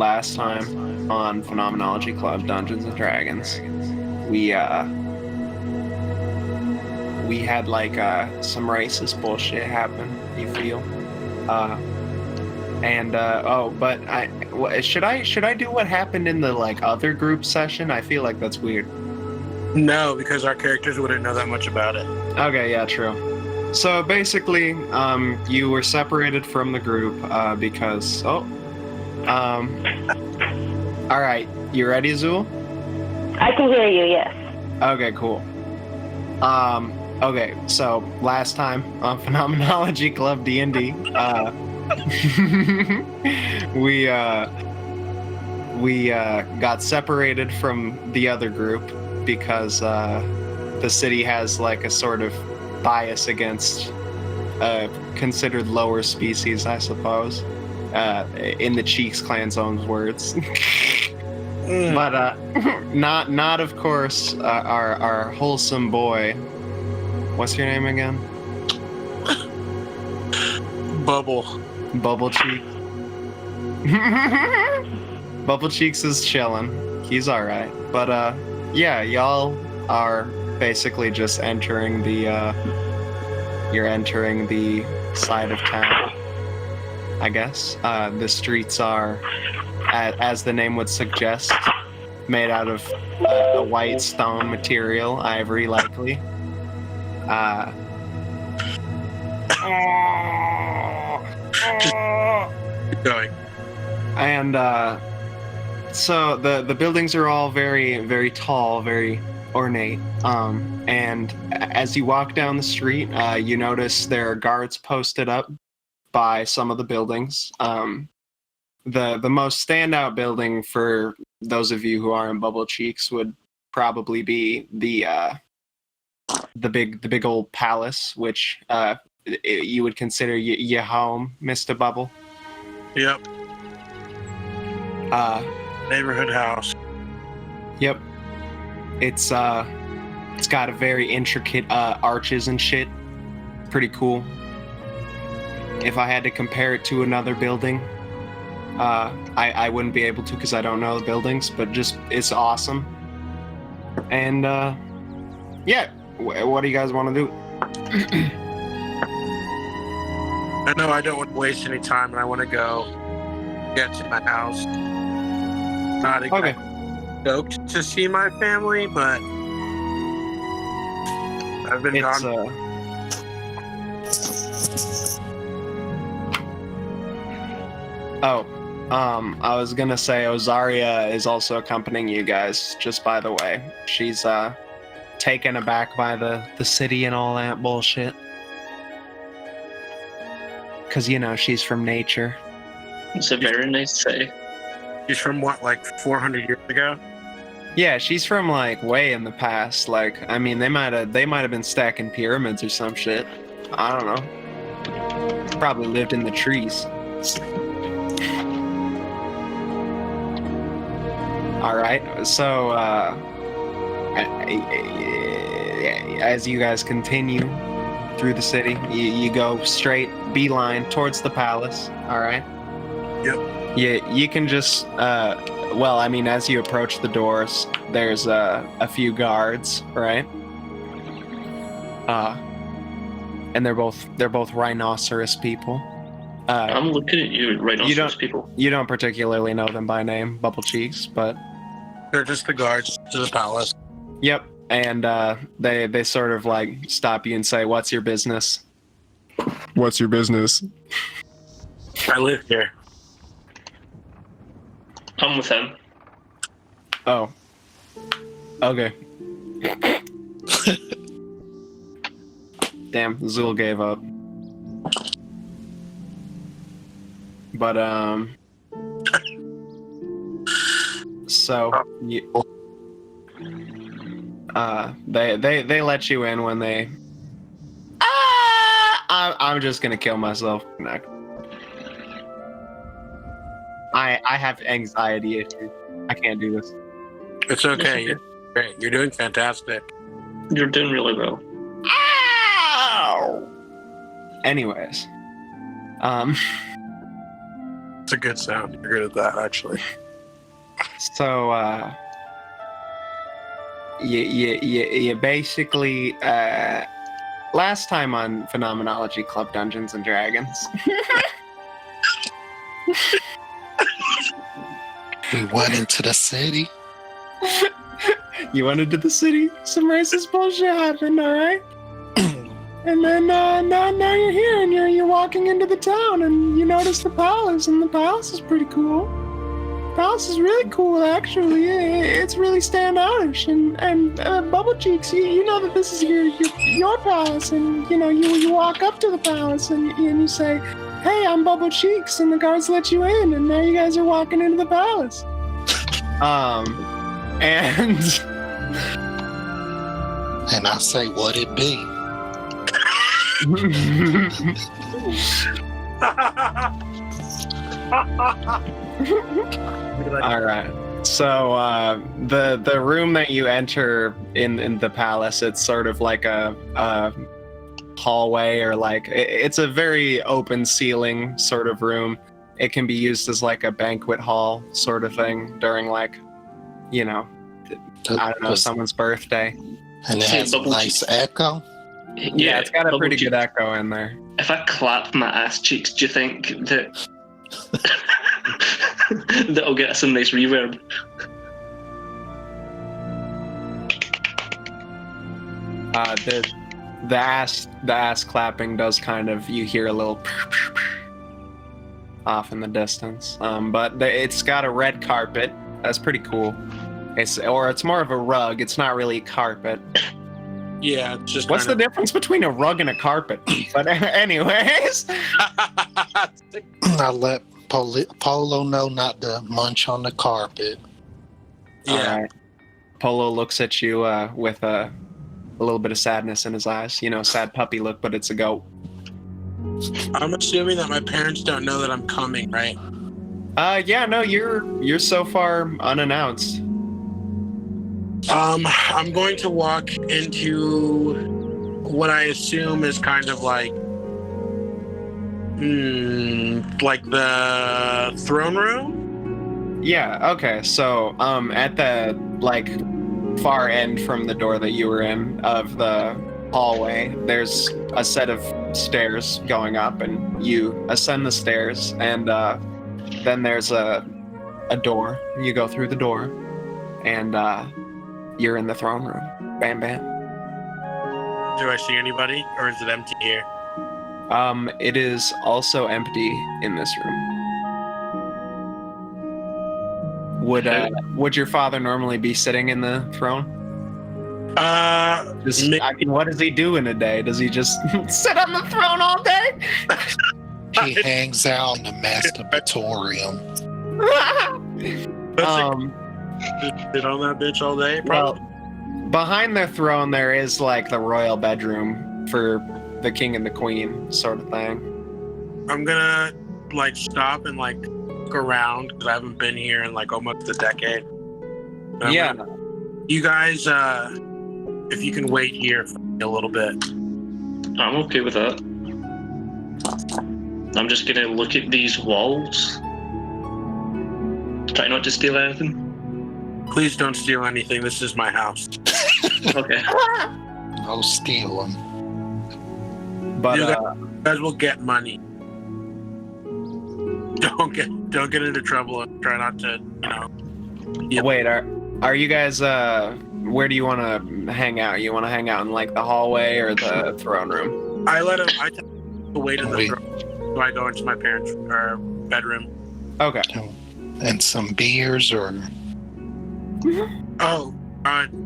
last time on Phenomenology Club Dungeons and Dragons, we had like some racist bullshit happen. You feel? Should I do what happened in the like other group session? I feel like that's weird. No, because our characters wouldn't know that much about it. Okay, yeah, true. So basically, you were separated from the group because all right, you ready, Zool? I can hear you, yes. Okay, cool. Okay, so last time on Phenomenology Club DnD, we got separated from the other group because the city has like a sort of bias against considered lower species, I suppose, in the Cheeks Clan's own words. But not of course our wholesome boy. What's your name again? Bubble Cheeks. Bubble Cheeks is chilling. He's all right. But yeah, y'all are basically just entering the you're entering the side of town, I guess. The streets are, as the name would suggest, made out of a white stone material, ivory likely. Keep going. And so the buildings are all very, very tall, very ornate. And as you walk down the street, you notice there are guards posted up by some of the buildings. The most standout building for those of you who are in Bubble Cheeks would probably be the big old palace, which you would consider your home, Mr. Bubble. Yep. Neighborhood house. Yep. It's got a very intricate arches and shit. Pretty cool. If I had to compare it to another building, I wouldn't be able to because I don't know the buildings, but just it's awesome. And yeah, what do you guys want to do? I know I don't want to waste any time, and I want to go get to my house. Not exactly stoked to see my family, but I've been gone. I was gonna say Ozaria is also accompanying you guys, just by the way. She's taken aback by the city and all that bullshit. Cause you know, she's from nature. It's a very nice say. She's from what, like 400 years ago? Yeah, she's from like way in the past. Like, I mean, they might have been stacking pyramids or some shit. I don't know. Probably lived in the trees. All right, so as you guys continue through the city, you go straight beeline towards the palace. All right. Yep. You can just well, I mean, as you approach the doors, there's a few guards, right? And they're both rhinoceros people. I'm looking at you, rhinoceros people. You don't particularly know them by name, Bubble Cheeks, but they're just the guards to the palace. Yep, and they sort of like stop you and say, "What's your business?" What's your business? I live here. I'm with him. Oh. Okay. Damn, Zool gave up. But so they let you in when they. I'm just gonna kill myself. I have anxiety issues. I can't do this. It's okay. You're great. You're doing fantastic. You're doing really well. Ow! Anyways, It's a good sound. You're good at that, actually. So, you basically, last time on Phenomenology Club Dungeons and Dragons. We went into the city. You went into the city, some racist bullshit happened, alright? And then now you're here and you're walking into the town and you notice the palace, and the palace is pretty cool. The palace is really cool, actually. It's really standoutish. And Bubble Cheeks, you know that this is your palace, and you walk up to the palace and you say, "Hey, I'm Bubble Cheeks," and the guards let you in, and now you guys are walking into the palace. And I say, "What it be?" All right. So the room that you enter in the palace, it's sort of like a hallway, or like it's a very open ceiling sort of room. It can be used as like a banquet hall sort of thing during I don't know, someone's birthday. And it has a nice echo. Yeah, it's got a pretty good echo in there. If I clap my ass cheeks, do you think that that'll get some nice reverb? The ass clapping does kind of, you hear a little off in the distance. But it's got a red carpet. That's pretty cool. It's more of a rug. It's not really carpet. Yeah, it's just. What's the difference between a rug and a carpet? But anyways, I let Polo know not to munch on the carpet. Yeah. All right. Polo looks at you with a little bit of sadness in his eyes. Sad puppy look, but it's a goat. I'm assuming that my parents don't know that I'm coming, right? Yeah, no, you're so far unannounced. I'm going to walk into what I assume is kind of like the throne room? Yeah, okay. So, at the far end from the door that you were in of the hallway, there's a set of stairs going up, and you ascend the stairs, and then there's a door. You go through the door, and you're in the throne room. Bam, bam. Do I see anybody, or is it empty here? It is also empty in this room. Would your father normally be sitting in the throne? What does he do in a day? Does he just sit on the throne all day? He hangs out in the masturbatorium. Just sit on that bitch all day, probably. Well, behind the throne there is like the royal bedroom for the king and the queen sort of thing. I'm gonna stop and look around because I haven't been here in almost a decade. Yeah. You guys, if you can wait here for a little bit. I'm okay with that. I'm just gonna look at these walls. Try not to steal anything. Please don't steal anything. This is my house. Okay. No stealing. But you guys will get money. Don't get into trouble and try not to, Yep. Wait, are you guys where do you want to hang out? You want to hang out in the hallway or the throne room? I tell him to wait in the throne, so I go into my parents' bedroom. Okay. And some beers or. Oh,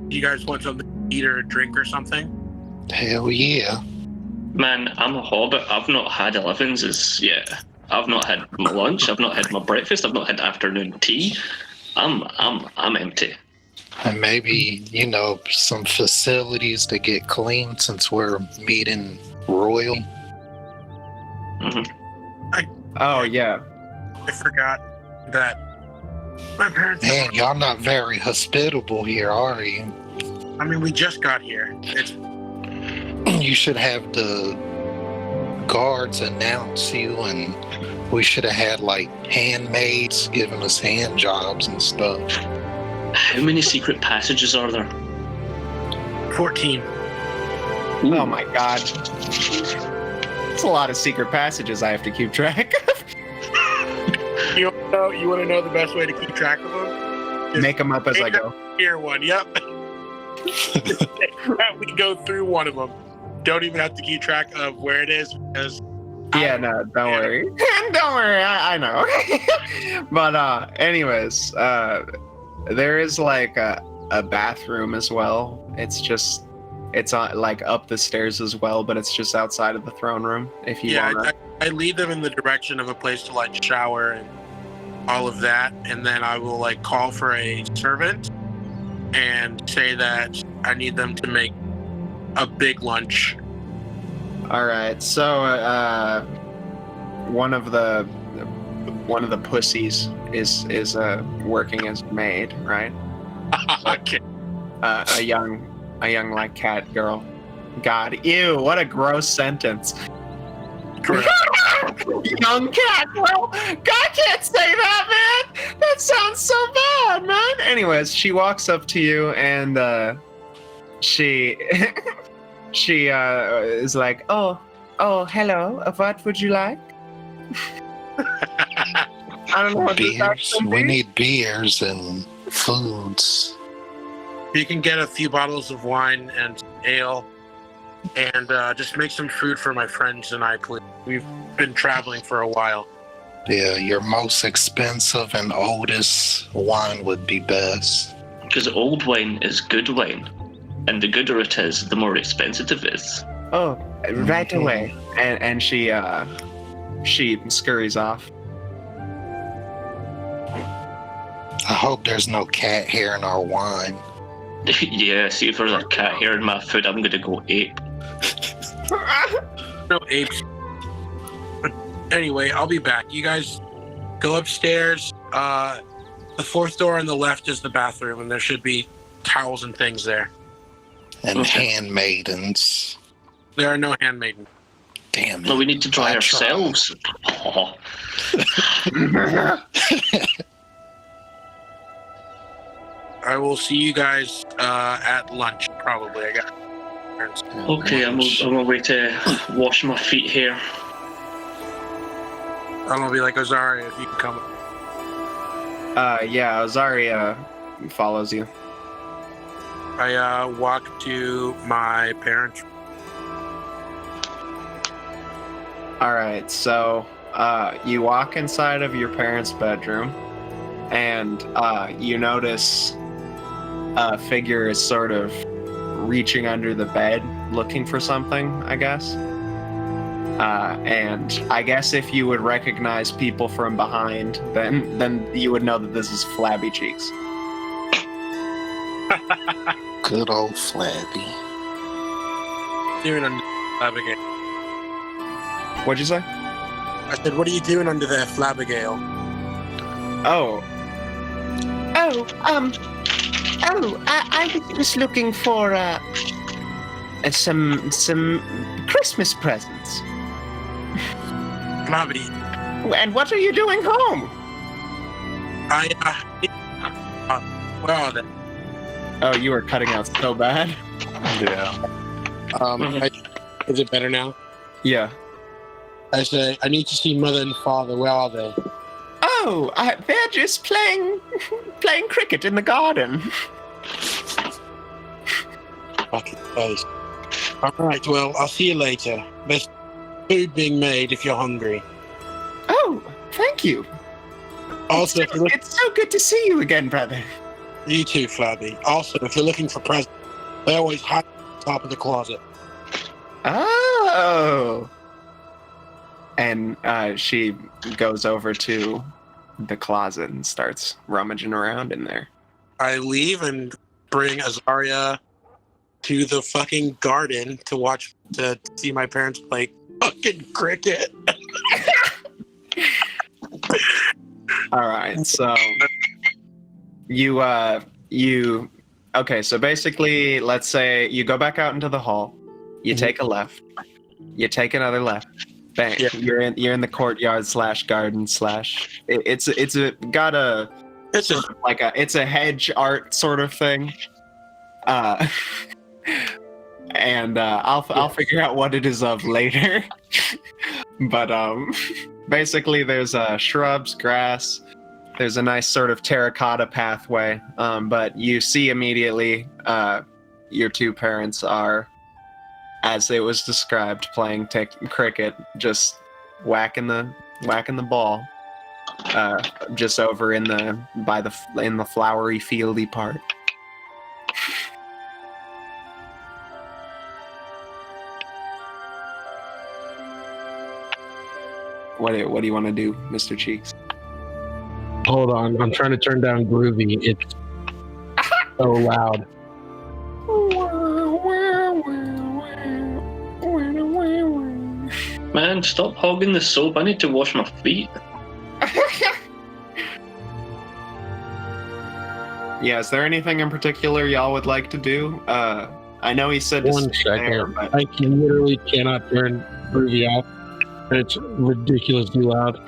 you guys want something to eat or a drink or something? Hell yeah. Man, I'm a hobbit. I've not had 11s yet. I've not had my lunch. I've not had my breakfast. I've not had afternoon tea. I'm empty. And maybe, some facilities to get clean since we're meeting royal. Mm-hmm. Oh, yeah. I forgot that my parents... Man, y'all not very hospitable here, are you? I mean, we just got here. You should have the guards announce you and We should have had like handmaids giving us hand jobs and stuff. How many secret passages are there? 14. Oh my god. It's a lot of secret passages I have to keep track of. You want to know the best way to keep track of them? Just Make them up as I go. Here one, yep. We go through one of them. Don't even have to keep track of where it is because. Yeah, no, don't worry. Don't worry, I know. But anyways, there is like a bathroom as well. It's on like up the stairs as well, but it's just outside of the throne room. If you wanna. I lead them in the direction of a place to like shower and all of that, and then I will like call for a servant and say that I need them to make a big lunch. All right, so one of the pussies is working as maid, right? Okay. A young like cat girl. God, ew! What a gross sentence. Young cat girl. God can't say that, man. That sounds so bad, man. Anyways, she walks up to you and she she is like, oh, hello. What would you like? I don't know what this Beers. accent We is. need beers and foods. You can get a few bottles of wine and ale, and just make some food for my friends and I, please. We've been traveling for a while. Yeah, your most expensive and oldest wine would be best. Because old wine is good wine, and the gooder it is, the more expensive it is. Oh, right away. And she scurries off. I hope there's no cat hair in our wine. Yeah, see if there's a cat hair in my food, I'm gonna go ape. No apes. But anyway, I'll be back. You guys go upstairs. The fourth door on the left is the bathroom, and there should be towels and things there. And Okay. handmaidens. There are no handmaidens. Damn it. No, we need to dry I tried. ourselves. Oh. I will see you guys at lunch, probably. I got. Okay, I'm on my way to wash my feet here. I'm gonna be like, Ozaria, if you can come. Yeah, Ozaria follows you. I walk to my parents. All right, so you walk inside of your parents' bedroom, and you notice a figure is sort of reaching under the bed, looking for something, I guess. And I guess if you would recognize people from behind, then you would know that this is Flabby Cheeks. Good old Flabby. Doing under Flabbergale. What'd you say? I said, what are you doing under there, Flabbergale? Oh, I was looking for some Christmas presents. Flabby. and what are you doing home? Where are they? Oh, you were cutting out so bad. Yeah. Is it better now? Yeah. I say, I need to see mother and father. Where are they? Oh, they're just playing cricket in the garden. Fucking face. Alright, well, I'll see you later. There's food being made if you're hungry. Oh, thank you. Also, if you're looking, It's so good to see you again, brother. you too, Flabby. Also, if you're looking for presents, they always hide at the top of the closet. Oh. And she goes over to the closet and starts rummaging around in there. I leave and bring Azaria to the fucking garden to see my parents play fucking cricket. All right, so you okay, so basically, let's say you go back out into the hall, you take a left, you take another left, Bang. Yeah. You're in the courtyard / garden / it's a hedge art sort of thing. And I'll figure out what it is of later. But basically there's shrubs, grass. There's a nice sort of terracotta pathway. But you see immediately your two parents are, as it was described, playing cricket, just whacking the ball, just over in the flowery, fieldy part. What do you want to do, Mr. Cheeks? Hold on, I'm trying to turn down Groovy. It's so loud. Man, stop hogging the soap. I need to wash my feet. Yeah, is there anything in particular y'all would like to do? I know he said to One stay there, second. but I literally cannot turn Groovy off. It's ridiculously loud.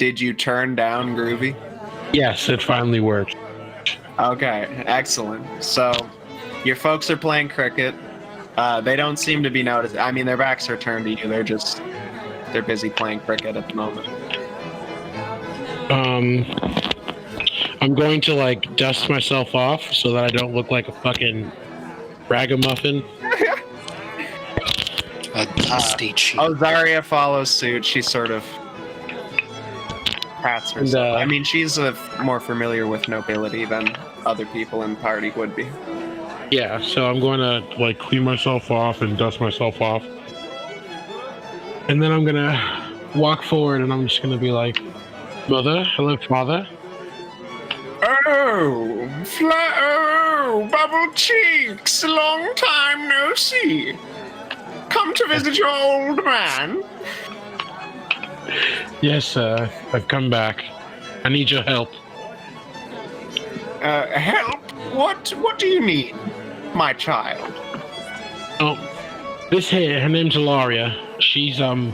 did you turn down Groovy? Yes, it finally worked. Okay, excellent. So, your folks are playing cricket. They don't seem to be noticed. I mean, their backs are turned to you. They're busy playing cricket at the moment. I'm going to like dust myself off so that I don't look like a fucking ragamuffin. A dusty cheek. Zarya follows suit. She sort of pats herself. I mean, she's more familiar with nobility than other people in the party would be. Yeah, so I'm going to like clean myself off and dust myself off. And then I'm going to walk forward and I'm just going to be like, Mother, hello, Father. Oh, Bubble Cheeks, long time no see. Come to visit your old man? Yes, sir, I've come back. I need your help. Help? What do you mean, my child? Oh, this here, her name's Ilaria. She's old.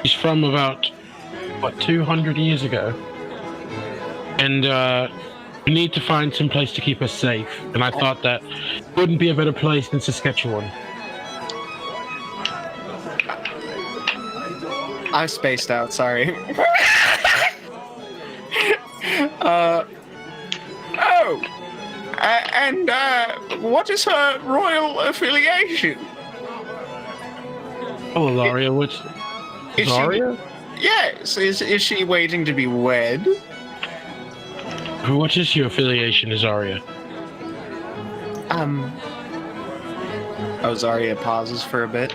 She's from about, 200 years ago. And, we need to find some place to keep her safe. And I thought that wouldn't be a better place than Saskatchewan. I spaced out, sorry. And what is her royal affiliation? Oh, Ilaria, what's... Is Ilaria? Yes, is she waiting to be wed? What is your affiliation, Zarya? Zarya pauses for a bit.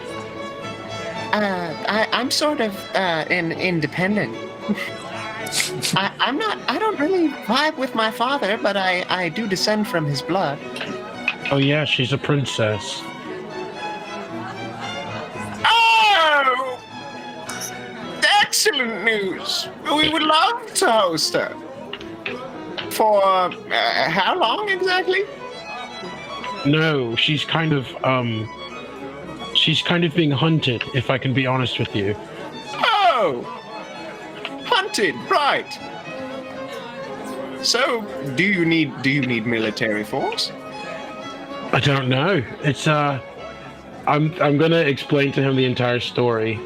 I'm sort of an independent. I don't really vibe with my father, but I do descend from his blood. Oh yeah, she's a princess. Oh! Excellent news! We would love to host her. For how long exactly? No, she's kind of being hunted, if I can be honest with you. Oh! Hunted, right. So, do you need military force? I don't know. It's I'm gonna explain to him the entire story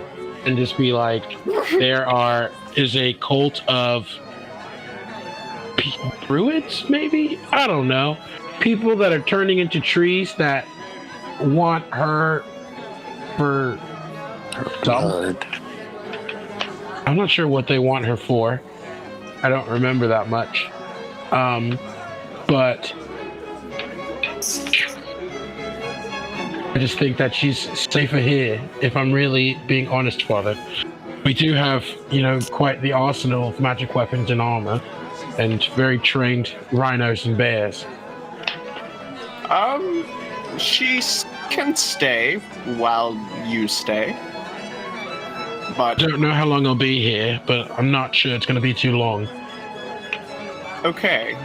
and just be like, there is a cult of druids, maybe? I don't know. People that are turning into trees that want her for Blood. I'm not sure what they want her for. I don't remember that much. But I just think that she's safer here, if I'm really being honest, Father. We do have, quite the arsenal of magic weapons and armor. and very trained rhinos and bears. She can stay while you stay. I But don't know how long I'll be here, but I'm not sure it's going to be too long. okay.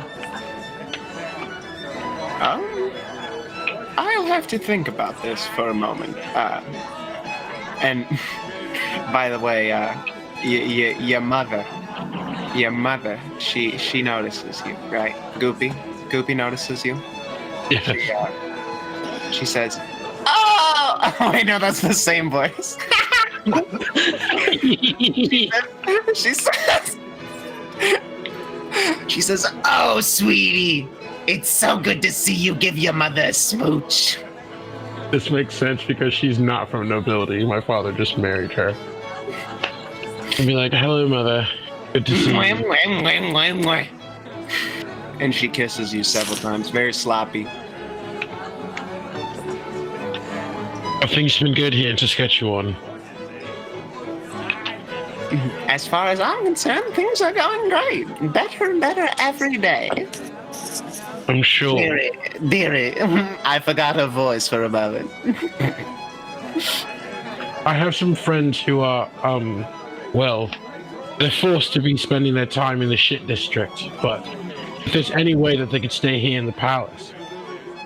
I'll have to think about this for a moment. And by the way, your mother, she notices you, right? Goopy notices you. Yes. She says, "Oh, wait, no, that's the same voice." She says, "Oh, sweetie, it's so good to see you give your mother a smooch." This makes sense because she's not from nobility. My father just married her. I'd be like, "Hello, mother. Good to see you." And she kisses you several times, very sloppy. Things have been good here in Saskatchewan. As far as I'm concerned, things are going great. Better and better every day. I'm sure. Dearie, I forgot her voice for a moment. I have some friends who are, well, they're forced to be spending their time in the shit district, but if there's any way that they could stay here in the palace.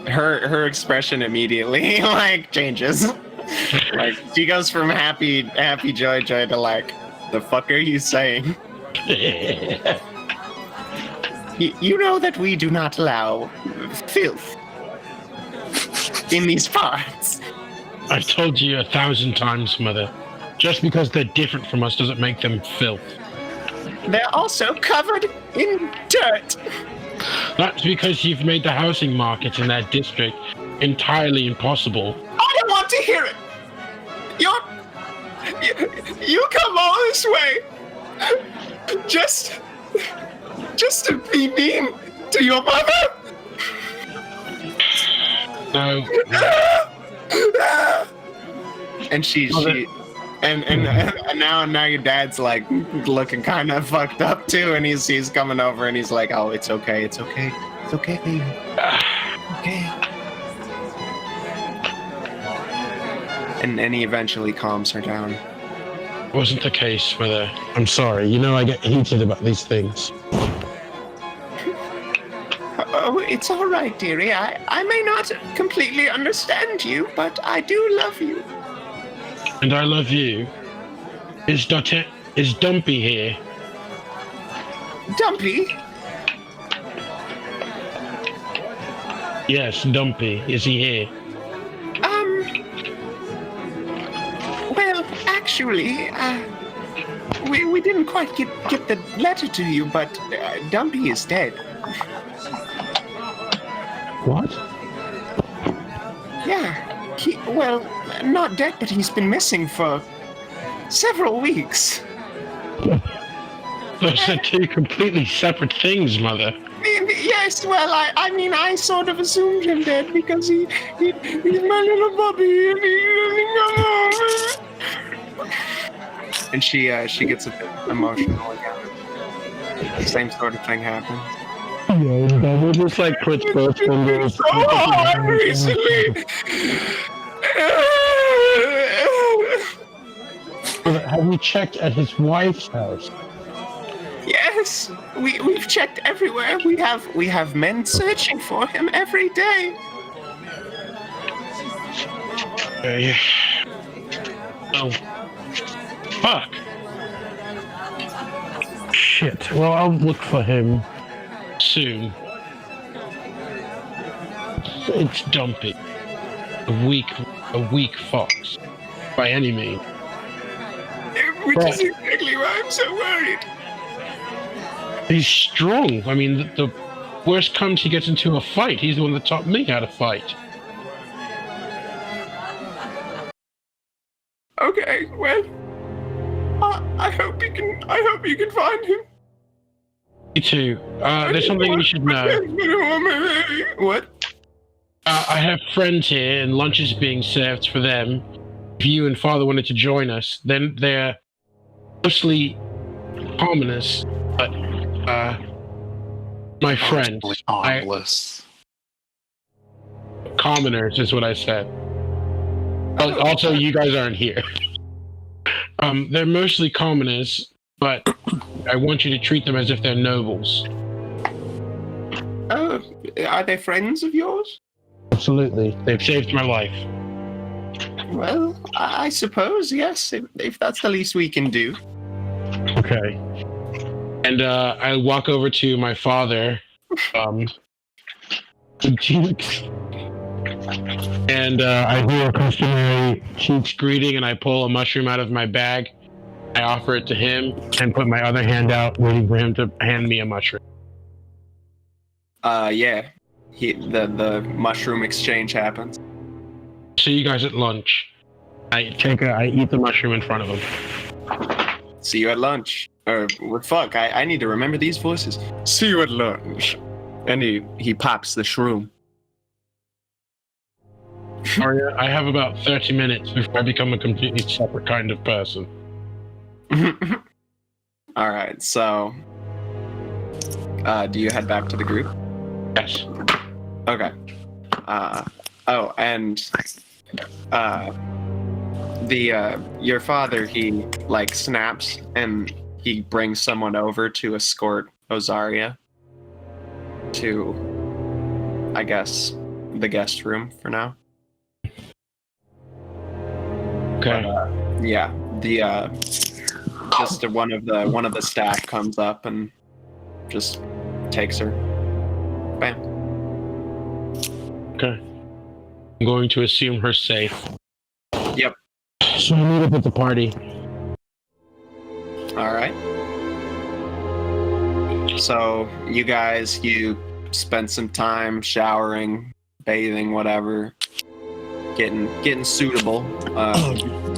Her expression immediately changes. She goes from happy joy to the fuck are you saying? You know that we do not allow filth in these parts. I've told you 1,000 times, mother. Just because they're different from us doesn't make them filth. They're also covered in dirt. That's because you've made the housing market in that district entirely impossible. I don't want to hear it. You come all this way just to be mean to your mother. No. And and now your dad's looking kind of fucked up too, and he's coming over and he's like, "Oh, it's okay, baby. Okay." And he eventually calms her down. Wasn't the case, mother. I'm sorry. You know I get heated about these things. Oh, it's all right, dearie. I may not completely understand you, but I do love you. And I love you. Is Dumpy here? Dumpy? Yes, Dumpy. Is he here? Well, actually, we didn't quite get the letter to you, but Dumpy is dead. What? Yeah. Well, not dead, but he's been missing for several weeks. Those are two completely separate things, mother. Yes, well, I sort of assumed him dead because he's my little puppy and he doesn't come home. And she gets a bit emotional again. The same sort of thing happens. Yeah, we'll just puts both fingers. So hard recently. Have you checked at his wife's house? Yes, we've checked everywhere. We have men searching for him every day. Yeah. Oh. Fuck. Shit. Well, I'll look for him soon. It's Dumpy. A weak fox. By any means. Which is exactly why I'm so worried. He's strong. I mean, the worst comes he gets into a fight. He's the one that taught me how to fight. Okay, well, I hope you can find him. Me too. There's something you should know. What? I have friends here, and lunch is being served for them. If you and Father wanted to join us, then they're mostly commoners, but My friends. Totally harmless. Commoners is what I said. Also, you guys aren't here. They're mostly commoners, but I want you to treat them as if they're nobles. Oh, are they friends of yours? Absolutely. They've saved my life. Well, I suppose, yes, if that's the least we can do. Okay. And I walk over to my father, Cheeks, and I do a customary Cheeks greeting, and I pull a mushroom out of my bag. I offer it to him and put my other hand out, waiting for him to hand me a mushroom. Yeah. The mushroom exchange happens. See you guys at lunch. I eat the mushroom in front of him. See you at lunch. Or, well, fuck, I need to remember these voices. See you at lunch. And he pops the shroom. Arya, I have about 30 minutes before I become a completely separate kind of person. Alright, so... do you head back to the group? Yes. Okay. And... your father, he, like, snaps, and he brings someone over to escort Ozaria to, I guess, the guest room for now. Okay. Yeah, just one of the staff comes up and just takes her. Bam. Okay. I'm going to assume her safe. Yep. So I meet up at the party. All right. So you spent some time showering, bathing, whatever, getting suitable.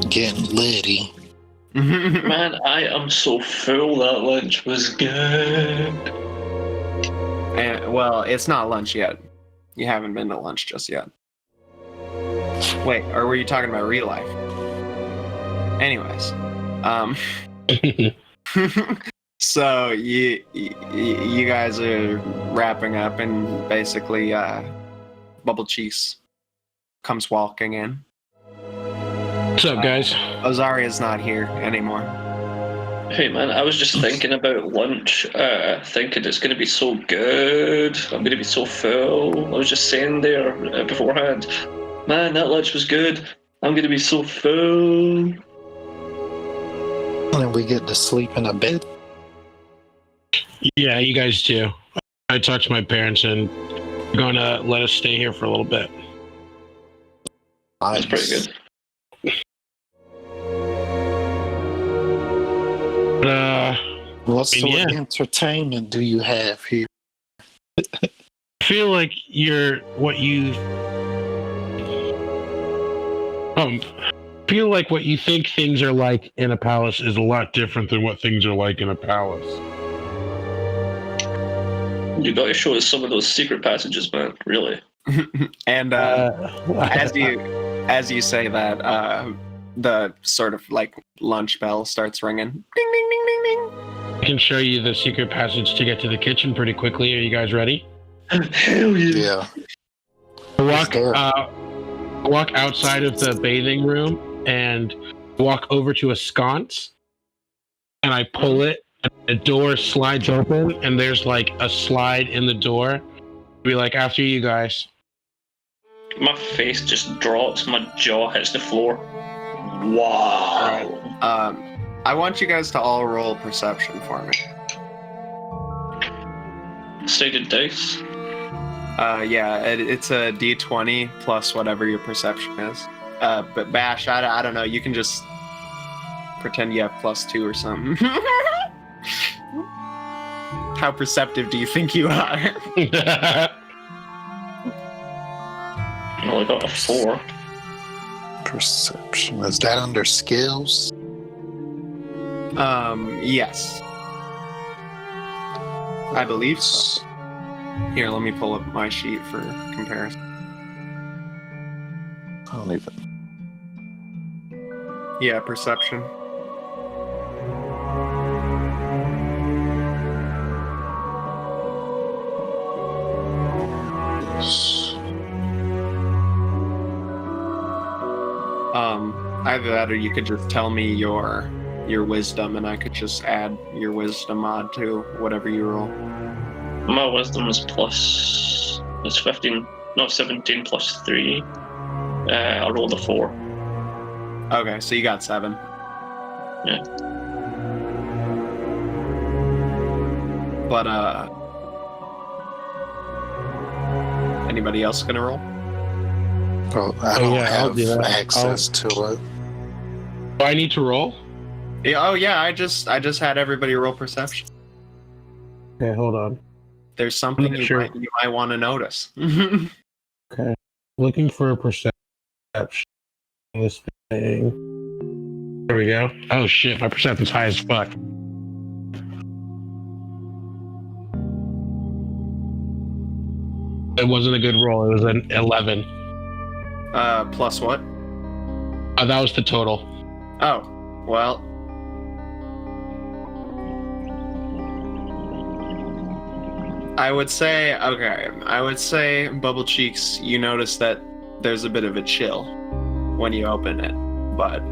Getting litty. Man, I am so full. That lunch was good. And, well, it's not lunch yet. You haven't been to lunch just yet. Wait, or were you talking about real life? Anyways, so you guys are wrapping up, and basically, Bubble Cheeks comes walking in. What's up, guys? Ozaria's not here anymore. Hey man, I was just thinking about lunch, thinking it's going to be so good. I'm going to be so full. I was just saying there beforehand, man, that lunch was good. I'm going to be so full. And we get to sleep in a bed. Yeah, you guys do. I talked to my parents, and they're going to let us stay here for a little bit. That's pretty good. What sort of entertainment do you have here? I feel like what you think things are like in a palace is a lot different than what things are like in a palace. You got to show us some of those secret passages, man. Really. And as you say that, the sort of like lunch bell starts ringing. Ding ding ding ding ding. I can show you the secret passage to get to the kitchen pretty quickly. Are you guys ready? Hell yeah. I walk outside of the bathing room and walk over to a sconce, and I pull it, and the door slides open, and there's like a slide in the door. Be like, after you guys. My face just drops, my jaw hits the floor. Wow. Right. I want you guys to all roll perception for me. Stated dice. Yeah, it's a D20 plus whatever your perception is. But Bash, I don't know. You can just pretend you have +2 or something. How perceptive do you think you are? Well, I got a 4. Perception. Is that under skills? Yes. I believe so. Here, let me pull up my sheet for comparison. I don't even. Yeah, perception. Either that or you could just tell me your wisdom and I could just add your wisdom mod to whatever you roll. My wisdom is plus. It's 15. No, 17 plus 3. I rolled a 4. Okay, so you got 7. Yeah. But anybody else gonna roll? Oh, I don't I'll have do that. access to it. Do I need to roll? Yeah, oh yeah, I just had everybody roll perception. Okay, hold on. There's something not you sure. might want to notice. Okay. Looking for a perception. This thing. There we go. Oh shit, my perception's high as fuck. It wasn't a good roll. It was an 11. Plus what? That was the total. Oh, well. I would say, Bubble Cheeks, you notice that there's a bit of a chill when you open it, but...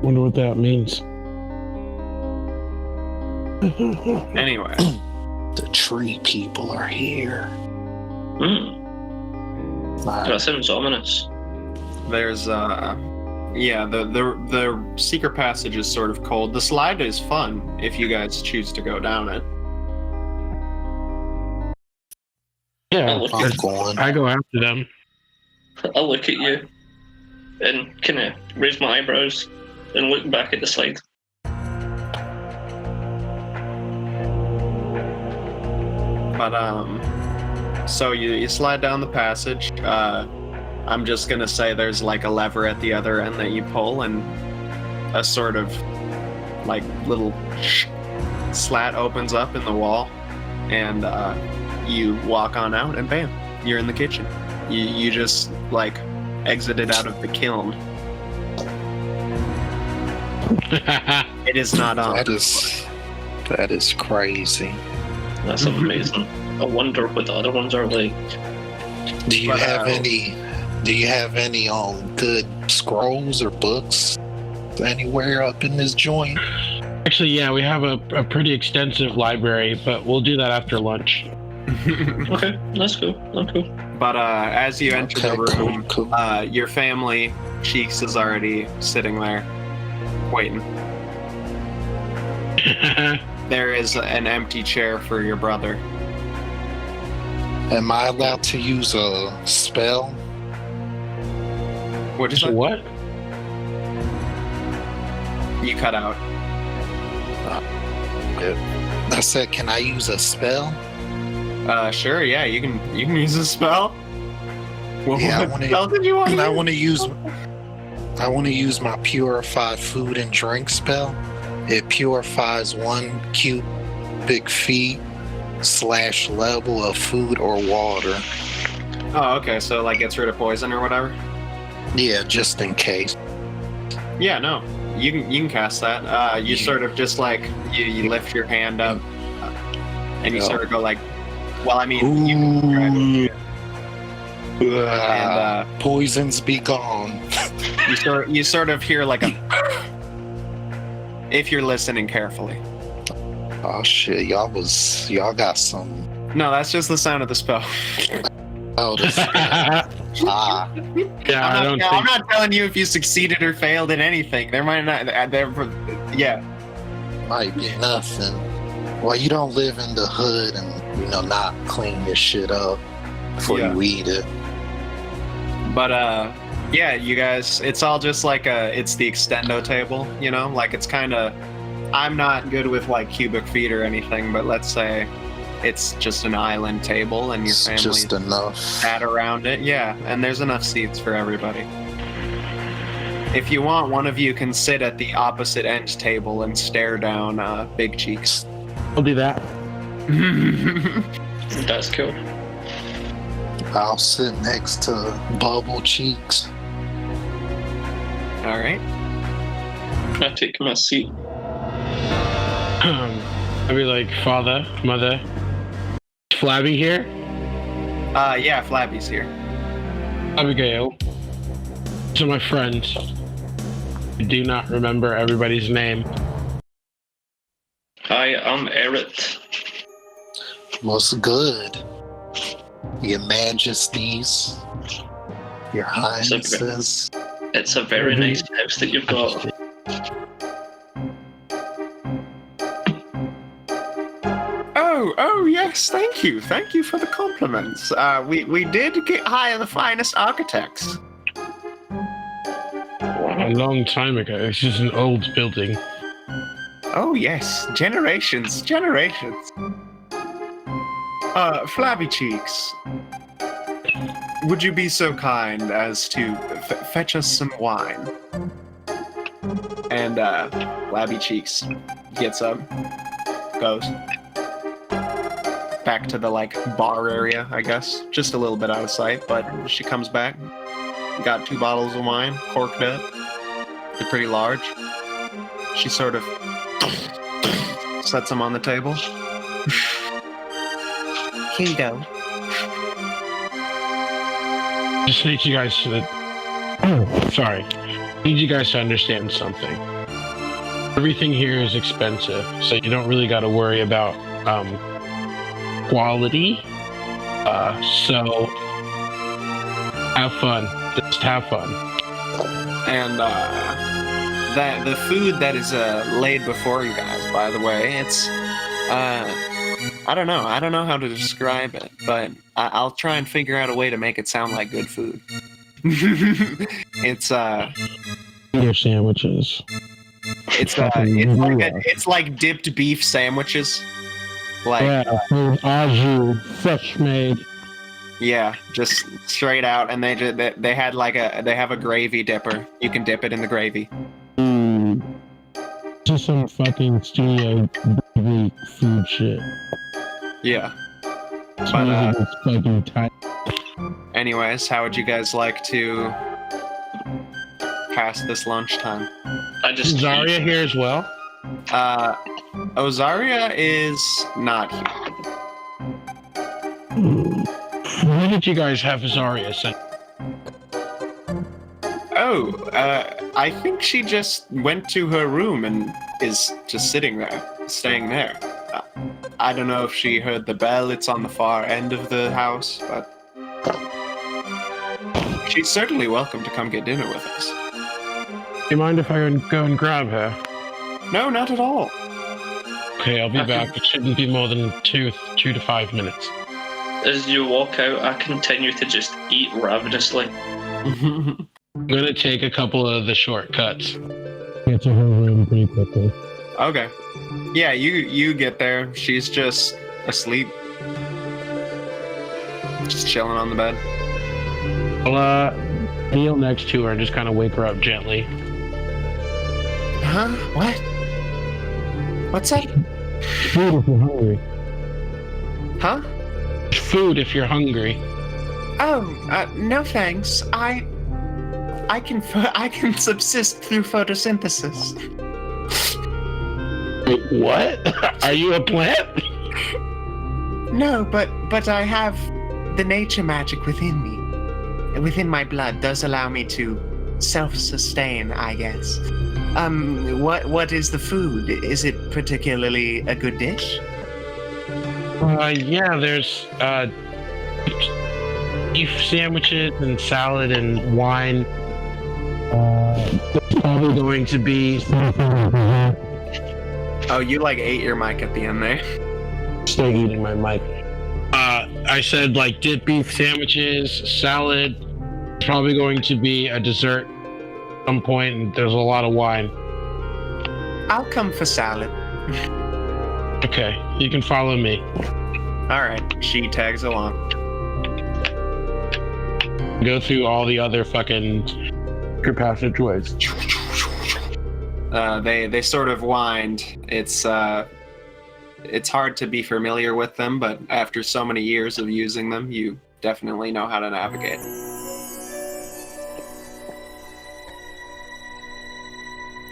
Wonder what that means. Anyway. The tree people are here. That sounds ominous. There's, yeah, the secret passage is sort of cold. The slide is fun if you guys choose to go down it. Yeah, I'm going. I go after them. I'll look at you and kind of raise my eyebrows and look back at the slide. But, so you slide down the passage. I'm just gonna say there's like a lever at the other end that you pull, and a sort of like little slat opens up in the wall, and you walk on out, and bam, you're in the kitchen. You just like exited out of the kiln. It is not on. That is crazy. That's amazing. I wonder what the other ones are like. Do you have any good scrolls or books anywhere up in this joint? Actually, yeah, we have a pretty extensive library, but we'll do that after lunch. Okay, that's cool. That's cool. But as you enter the room, cool. Your family, Cheeks, is already sitting there, waiting. There is an empty chair for your brother. Am I allowed to use a spell? What is So that? what? You cut out. I said, can I use a spell? Sure, yeah, you can use a spell. What Yeah, spell did you want to I use? want to use my purify food and drink spell. It purifies 1 cubic feet / level of food or water. Oh, okay, so like gets rid of poison or whatever? Yeah, just in case. Yeah, no. You can cast that. You sort of just like you lift your hand up and you sort of go like, well, I mean, you can and poisons be gone. you sort of hear like a if you're listening carefully. Oh shit, y'all got some. No, that's just the sound of the spell. Oh, this. Yeah, I'm not telling you if you succeeded or failed in anything. There might not. Yeah. Might be nothing. Well, you don't live in the hood and not clean your shit up before you eat it. But yeah, you guys, it's all just like it's the extendo table, like it's kind of. I'm not good with like cubic feet or anything, but let's say it's just an island table and your family's just enough sat around it. Yeah, and there's enough seats for everybody. If you want, one of you can sit at the opposite end table and stare down Big Cheeks. I'll do that. That's cool. I'll sit next to Bubble Cheeks. All right. I take my seat. I'll be like, father, mother, Flabby here? Yeah, Flabby's here. Abigail. These are my friends. I do not remember everybody's name. Hi, I'm Erit. Most good. Your Majesties, Your Highnesses. It's a very nice house that you've got. Oh, yes, thank you for the compliments. We did hire the finest architects. A long time ago. This is an old building. Oh, yes, generations. Flabby Cheeks, would you be so kind as to fetch us some wine? And Flabby Cheeks gets up, goes back to the bar area, I guess, just a little bit out of sight, but she comes back, got 2 bottles of wine, corked up, they're pretty large. She sort of sets them on the table. Here you go. Just need you guys to... sorry. Need you guys to understand something. Everything here is expensive, so you don't really got to worry about quality. So have fun. Just have fun. And the food that is laid before you guys, by the way, it's I don't know how to describe it, but I'll try and figure out a way to make it sound like good food. It's Your sandwiches. it's like dipped beef sandwiches. Au jus, fresh made. Yeah, just straight out, and they have a gravy dipper. You can dip it in the gravy. Just some fucking studio food shit. Yeah. But fucking tight. Anyways, how would you guys like to pass this lunchtime? Is Zarya here as well? Zarya is not here. Why did you guys have Zarya sent? I think she just went to her room and is just sitting there, staying there. I don't know if she heard the bell. It's on the far end of the house, but she's certainly welcome to come get dinner with us. Do you mind if I go and grab her? No, not at all. Okay, I'll be back. It shouldn't be more than 2 to 5 minutes. As you walk out, I continue to just eat ravenously. I'm gonna take a couple of the shortcuts. Get to her room pretty quickly. Okay. Yeah, you get there. She's just asleep. Just chilling on the bed. I'll kneel next to her and just kind of wake her up gently. Huh? What? What's that? Food if you're hungry. Huh? Food if you're hungry. Oh, no thanks. I can subsist through photosynthesis. Wait, what? Are you a plant? No, but I have the nature magic within me. Within my blood does allow me to self-sustain, I guess. What is the food? Is it particularly a good dish? Yeah, there's beef sandwiches and salad and wine. It's probably going to be. Oh, you ate your mic at the end there. Still eating my mic. I said dip beef sandwiches, salad. Probably going to be a dessert at some point, and there's a lot of wine. I'll come for salad. Okay, you can follow me. All right, she tags along. Go through all the other fucking passageways. They sort of wind. It's hard to be familiar with them, but after so many years of using them, you definitely know how to navigate.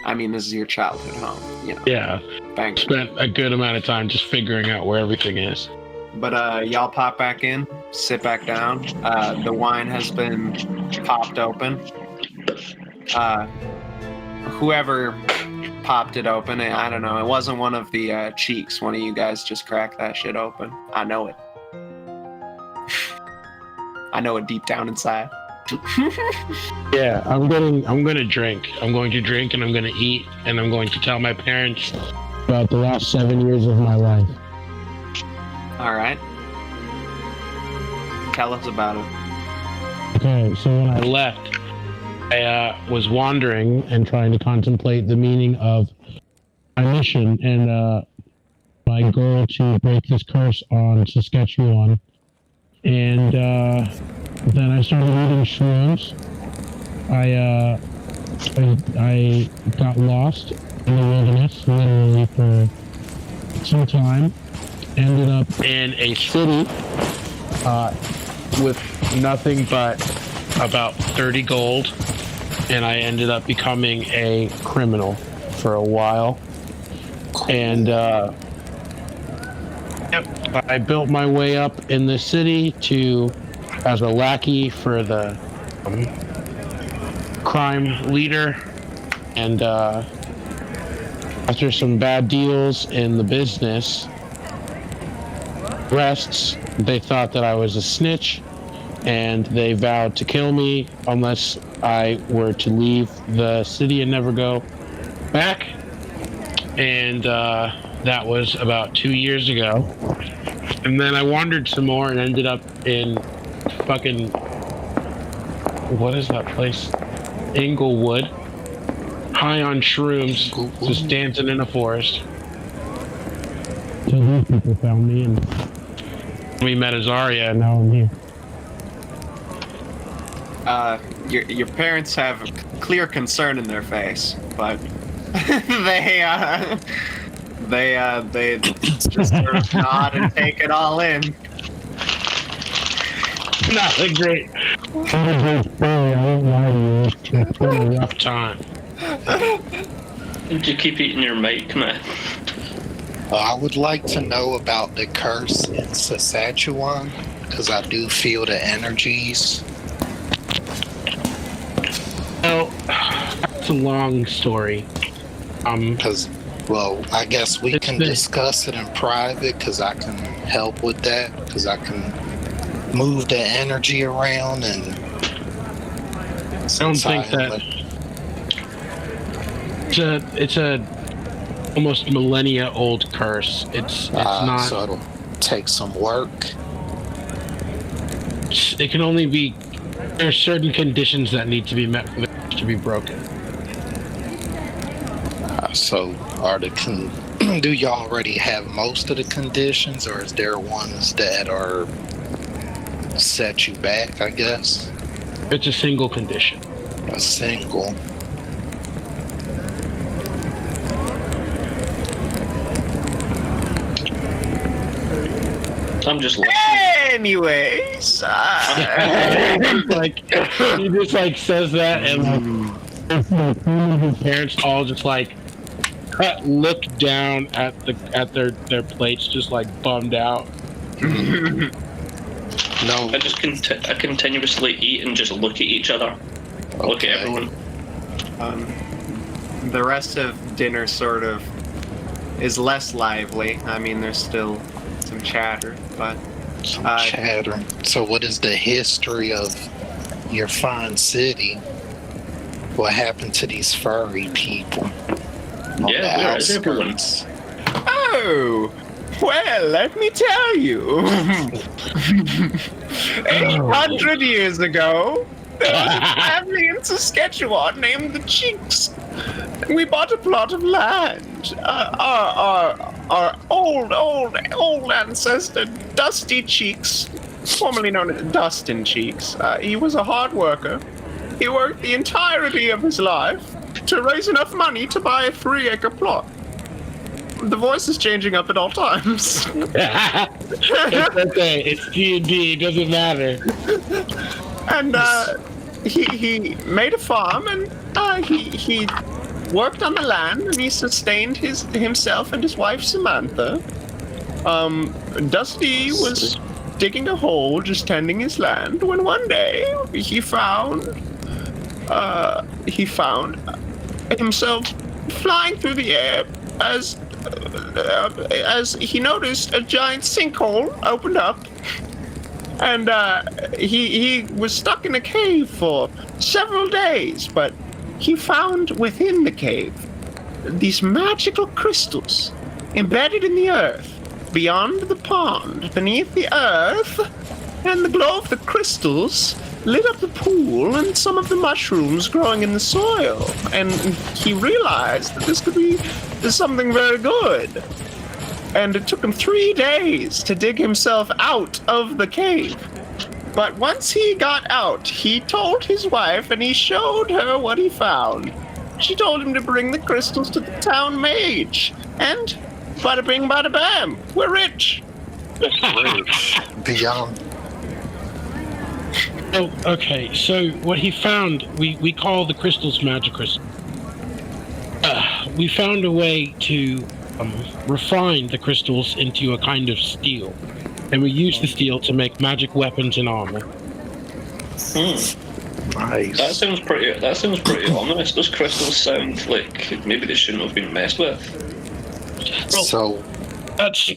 I mean, this is your childhood home, Yeah. Bang. Spent a good amount of time just figuring out where everything is. But y'all pop back in, sit back down. The wine has been popped open. Whoever popped it open, I don't know. It wasn't one of the cheeks. One of you guys just cracked that shit open. I know it. I know it deep down inside. Yeah, I'm gonna drink. I'm going to drink and I'm gonna eat and I'm going to tell my parents about the last 7 years of my life. All right. Tell us about it. Okay, so when I left, I was wandering and trying to contemplate the meaning of my mission and my goal to break this curse on Saskatchewan. And then I started eating shrooms. I got lost in the wilderness literally for some time. Ended up in a city with nothing but about 30 gold, and I ended up becoming a criminal for a while. And I built my way up in the city to as a lackey for the crime leader, and after some bad deals in the business rests, they thought that I was a snitch, and they vowed to kill me unless I were to leave the city and never go back. And that was about 2 years ago. And then I wandered some more and ended up in fucking, what is that place? Inglewood. High on shrooms, just dancing in a forest. So these people found me and we met Azaria, and now I'm here. Your parents have clear concern in their face, but they just sort of nod and take it all in. Not a great story. I won't lie to you. It's been a rough time. Did you keep eating your mic, man? I would like to know about the curse in Saskatchewan, because I do feel the energies. Well, that's a long story. Because, well, I guess we can discuss it in private, because I can help with that, because I can move the energy around and... I don't think that... It's a almost millennia old curse. It's not. So it'll take some work. It can only be. There are certain conditions that need to be met for it to be broken. So are do you already have most of the conditions, or is there ones that are set you back? I guess It's a single condition. a single. I'm just listening. Anyways, Like he just like says that, and like his parents all just like look down at their plates, just like bummed out. No, I just I continuously eat and just look at each other. Look at everyone. the rest of dinner sort of is less lively. I mean, there's still some chatter, but some chatter. So what is the history of your fine city? What happened to these furry people on the where is everyone? outskirts? oh, well, let me tell you. 800 years ago, there was a family in Saskatchewan named the Cheeks. We bought a plot of land. Our old ancestor, Dusty Cheeks, formerly known as Dustin Cheeks, he was a hard worker. He worked the entirety of his life to raise enough money to buy a 3-acre plot. The voice is changing up at all times. It's okay. It's DnD. It doesn't matter. And he made a farm, and he worked on the land, and he sustained himself and his wife Samantha. Dusty was digging a hole, just tending his land, when one day he found himself flying through the air as he noticed a giant sinkhole opened up, and he was stuck in a cave for several days, but he found within the cave these magical crystals embedded in the earth, beyond the pond, beneath the earth, and the glow of the crystals lit up the pool and some of the mushrooms growing in the soil, and he realized that this could be something very good. And it took him 3 days to dig himself out of the cave. But once he got out, he told his wife and he showed her what he found. She told him to bring the crystals to the town mage. And bada bing, bada bam, we're rich. Beyond. Oh, okay, so what he found, we call the crystals magic crystals. We found a way to refine the crystals into a kind of steel. And we use the steel to make magic weapons and armor. Nice. That sounds pretty ominous. Those crystals sound like maybe they shouldn't have been messed with. So That's...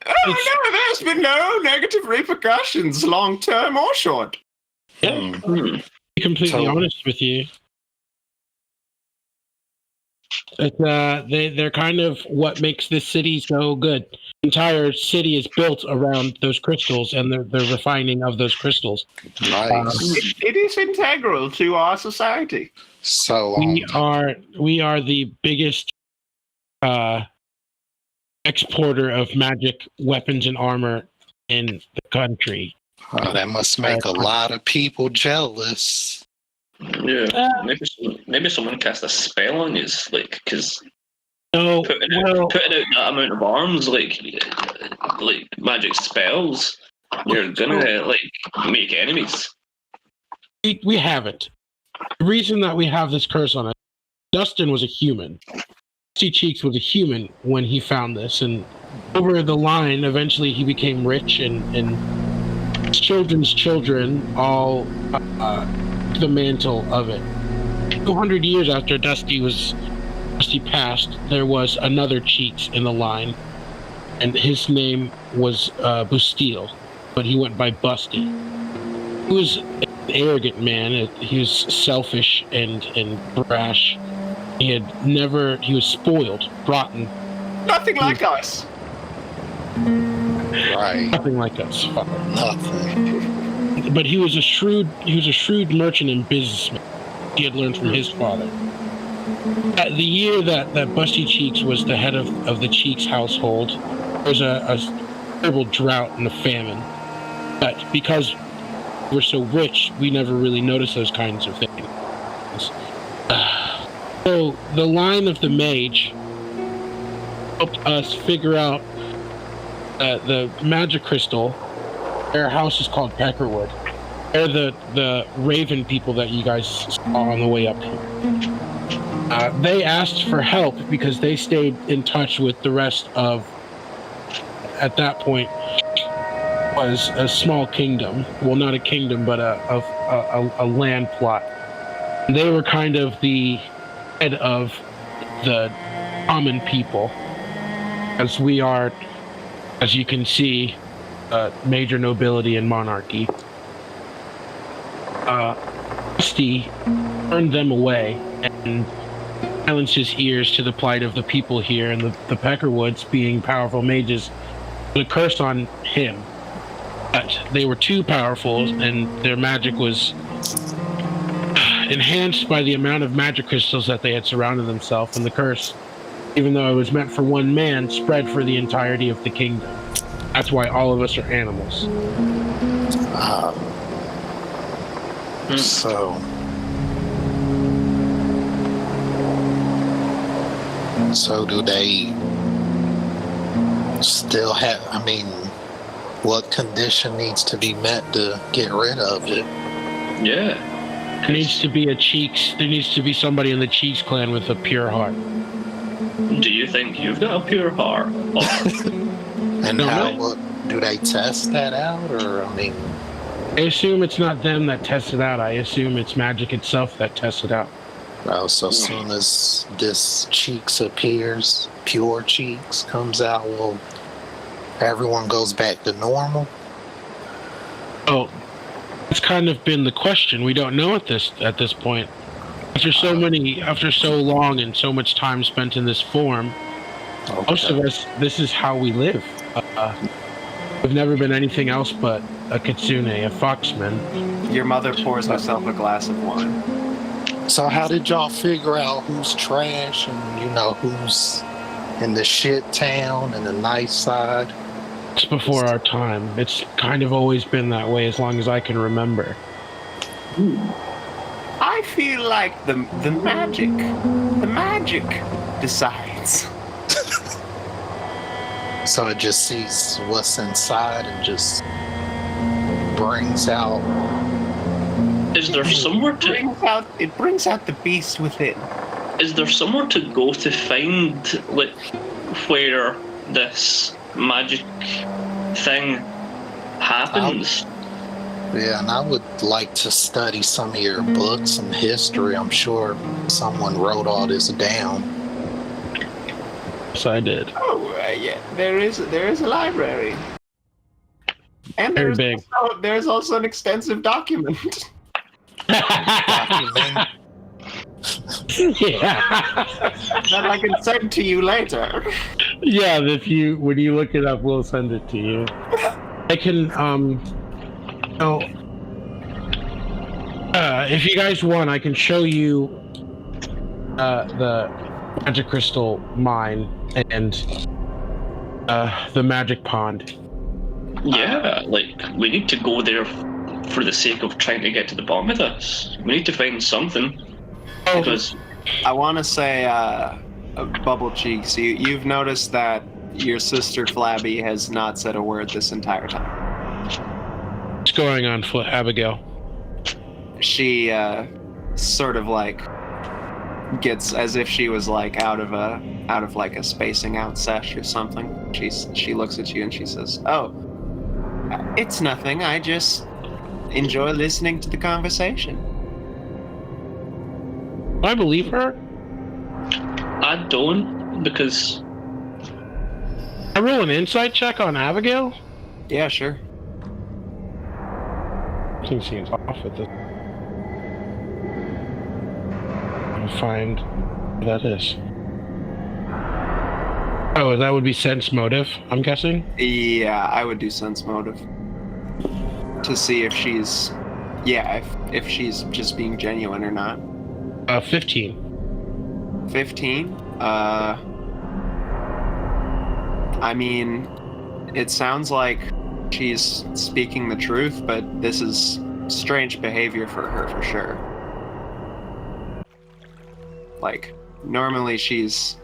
Oh no, there's been no negative repercussions, long term or short. Yeah. To be completely honest with you, they're kind of what makes this city so good. The entire city is built around those crystals and the refining of those crystals. nice. It is integral to our society. So We are the biggest exporter of magic weapons and armor in the country. that must make a lot of people jealous. Yeah, maybe someone cast a spell on you, like, because No, putting out that amount of arms, like magic spells, you're gonna make enemies. we haven't. The reason that we have this curse on it, Dustin was a human. Dusty Cheeks was a human when he found this, and over the line, eventually he became rich, and his children's children all the mantle of it. 200 years after Dusty passed, there was another Cheeks in the line, and his name was Bustille, but he went by Busty. He was an arrogant man. He was selfish and brash. He was spoiled, rotten. Nothing like us. Right. Nothing like us. Nothing. But he was a shrewd merchant and businessman. He had learned from his father. At the year that Busty Cheeks was the head of the Cheeks household, there was a terrible drought and a famine. But because we're so rich, we never really noticed those kinds of things. So the line of the mage helped us figure out the magic crystal. Their house is called Peckerwood. They're the raven people that you guys saw on the way up here. They asked for help because they stayed in touch with the rest of, at that point, was a small kingdom. Well, not a kingdom, but a land plot. They were kind of the head of the common people, as we are, as you can see, major nobility and monarchy. Rusty turned them away and silenced his ears to the plight of the people here, and the Peckerwoods, being powerful mages, put a curse on him. But they were too powerful, and their magic was enhanced by the amount of magic crystals that they had surrounded themselves, and the curse, even though it was meant for one man, spread for the entirety of the kingdom. That's why all of us are animals. So do they still have, what condition needs to be met to get rid of it? Yeah. There needs to be somebody in the Cheeks clan with a pure heart. Do you think you've got a pure heart? And Don't how know. do they test that out, or I mean? I assume it's not them that test it out. I assume it's magic itself that tests it out. Oh, so as soon as this cheeks appears, pure cheeks comes out, well, everyone goes back to normal? Oh, it's kind of been the question. We don't know at this point. After so long and so much time spent in this form, most of us, this is how we live. We've never been anything else but a kitsune, a foxman. Your mother pours herself a glass of wine. So how did y'all figure out who's trash and, who's in the shit town and the nice side? It's before our time. It's kind of always been that way as long as I can remember. I feel like the magic decides. So it just sees what's inside and just brings out. Is there somewhere to? It brings out the beast within. Is there somewhere to go to find like where this magic thing happens? Yeah, and I would like to study some of your books and history. I'm sure someone wrote all this down. So I did. Oh, yeah, there is a library, and Very big. There's also an extensive document. Document. Yeah. That I can send to you later. Yeah, when you look it up, we'll send it to you. I can if you guys want, I can show you the magic crystal mine and the magic pond. Yeah, we need to go there for the sake of trying to get to the bottom of this. We need to find something. Because I want to say, Bubble Cheeks, you've noticed that your sister Flabby has not said a word this entire time. What's going on, Abigail? She sort of gets as if she was out of a spacing out sesh or something. She looks at you and she says, "Oh, it's nothing. I just enjoy listening to the conversation." Do I believe her? I don't, because I roll an insight check on Abigail? Yeah, sure. Something seems off with this. I'll find what that is. Oh, that would be sense motive, I'm guessing? Yeah, I would do sense motive to see if she's, if she's just being genuine or not. 15. 15. I mean, it sounds like she's speaking the truth, but this is strange behavior for her for sure. Normally she's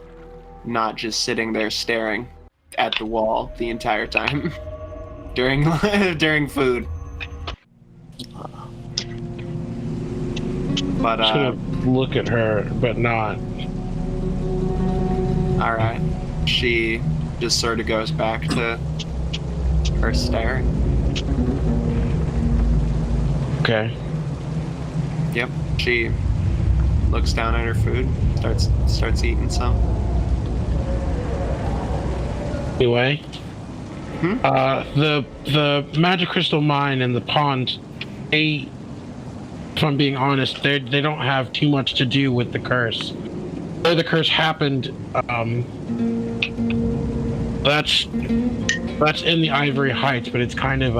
not just sitting there staring at the wall the entire time during food. But I'm just gonna look at her, but not. all right, she just sort of goes back to her staring. Okay. Yep, she looks down at her food, starts eating some. Anyway, the magic crystal mine and the pond, if I'm being honest, they don't have too much to do with the curse. Where the curse happened, that's in the Ivory Heights, but it's kind of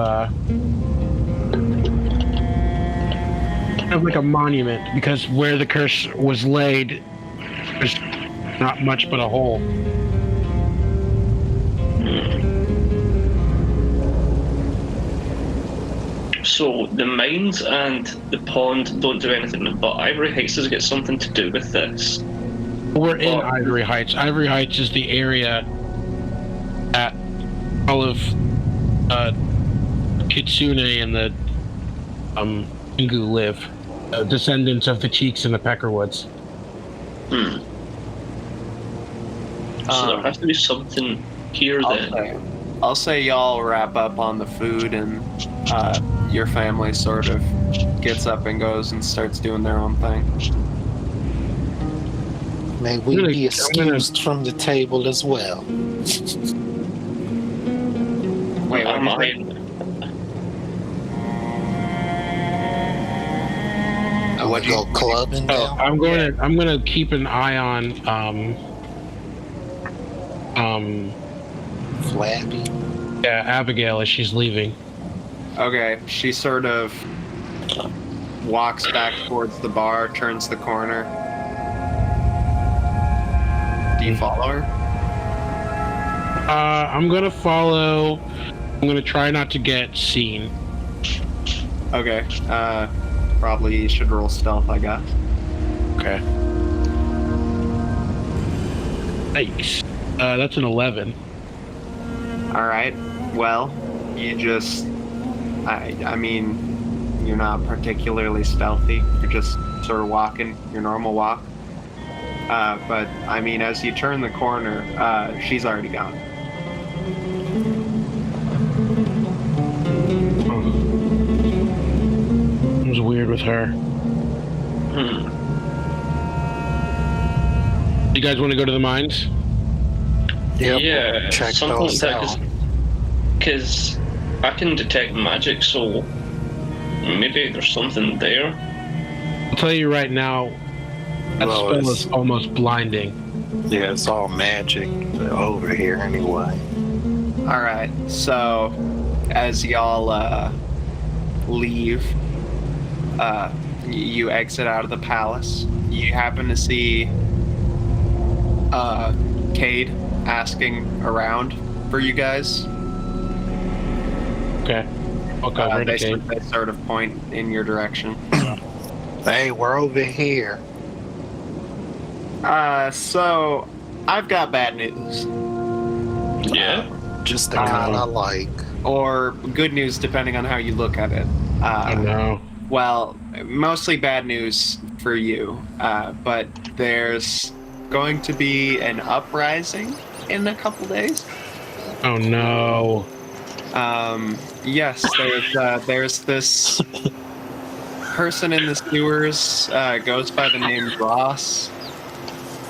like a monument, because where the curse was laid, there's not much but a hole. so the mines and the pond don't do anything, but Ivory Heights does get something to do with this. We're in Ivory Heights. Ivory Heights is the area that all of Kitsune and the Ingu live, descendants of the Cheeks and the Peckerwoods. So there has to be something here then. I'll say y'all wrap up on the food, and your family sort of gets up and goes and starts doing their own thing. May we be excused from the table as well? Wait, what? Am I? What'd Go clubbing Oh, now? I'm gonna keep an eye on Flabby? yeah, Abigail as she's leaving. Okay, she sort of walks back towards the bar, turns the corner. Do you follow her? I'm gonna follow. I'm gonna try not to get seen. Okay, probably you should roll stealth, I guess. Okay. Yikes. That's an 11. Alright, well, you just... I mean, you're not particularly stealthy. You're just sort of walking your normal walk. But, I mean, as you turn the corner, she's already gone. It was weird with her. You guys want to go to the mines? Yep. Yeah, Check something those like out. that. Because I can detect magic, so maybe there's something there. I'll tell you right now, that Well, spell it's- is almost blinding. Yeah, it's all magic over here anyway. Alright, so as y'all leave, you exit out of the palace. You happen to see Cade asking around for you guys. Okay. I'll go over to They Cade. sort of point in your direction. Hey, we're over here. So I've got bad news. Yeah. Just the kind I like. Or good news, depending on how you look at it. Oh no. Well, mostly bad news for you, but there's going to be an uprising in a couple days. Oh no. Yes, there's this person in the sewers, goes by the name Ross,